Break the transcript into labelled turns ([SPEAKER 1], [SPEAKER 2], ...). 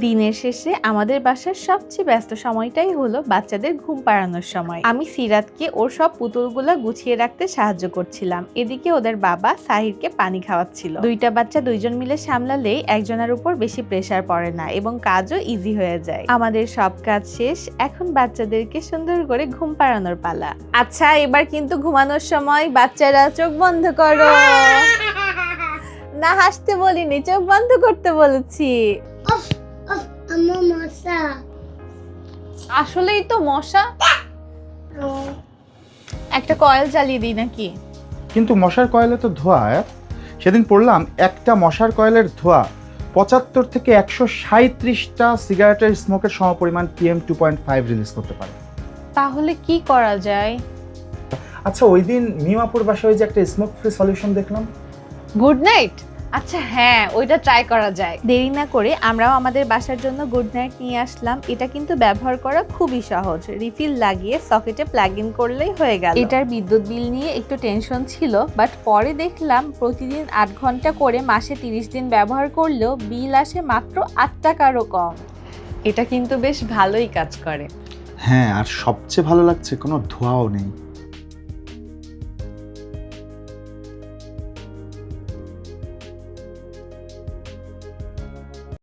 [SPEAKER 1] দিনের শেষে আমাদের বাসার সবচেয়ে ব্যস্ত সময়টাই হলো বাচ্চাদের ঘুম পাড়ানোর সময়। আমি সিরাতকে ওর সব পুতুলগুলো গুছিয়ে রাখতে সাহায্য করছিলাম, এদিকে ওদের বাবা সাহিরকে পানি খাওয়াচ্ছিল। দুইটা বাচ্চা দুইজন মিলে সামলালেই একজনের উপর বেশি প্রেসার পড়ে না এবং কাজও ইজি হয়ে যায়। আমাদের সব কাজ শেষ, এখন বাচ্চাদেরকে সুন্দর করে ঘুম পাড়ানোর পালা। আচ্ছা, এবার কিন্তু ঘুমানোর সময় বাচ্চারা চোখ বন্ধ করো। না, হাসতে বলিনি, চোখ বন্ধ করতে বলেছি। আসলেই তো মশা। একটা কয়েল জ্বালিয়ে দিই নাকি?
[SPEAKER 2] কিন্তু মশার কয়েলে তো ধোঁয়া। সেদিন পড়লাম একটা মশার কয়েলের ধোঁয়া 75 থেকে 137টা সিগারেটের স্মোকের সমপরিমাণ PM 2.5 রিলিজ করতে পারে।
[SPEAKER 1] তাহলে কি করা যায়?
[SPEAKER 2] আচ্ছা, ওই দিন মিমাপুর বাসায় যে একটা স্মোক ফ্রি সলিউশন দেখলাম।
[SPEAKER 1] Good night. আচ্ছা হ্যাঁ, ওইটা ট্রাই করা যায়। দেরি না করে আমরাও আমাদের বাসার জন্য গুড নাইট নিয়ে আসলাম। এটা কিন্তু ব্যবহার করা খুবই সহজ, রিফিল লাগিয়ে সকেটে প্লাগ ইন করলেই হয়ে গেল। এটার বিদ্যুৎ বিল নিয়ে একটু টেনশন ছিল, বাট পরে দেখলাম প্রতিদিন 8 ঘন্টা করে মাসে 30 দিন ব্যবহার করলেও বিল আসে মাত্র 8 টাকারও কম। এটা কিন্তু বেশ ভালোই কাজ করে।
[SPEAKER 2] হ্যাঁ, আর সবচেয়ে ভালো লাগছে কোনো ধোঁয়াও নেই।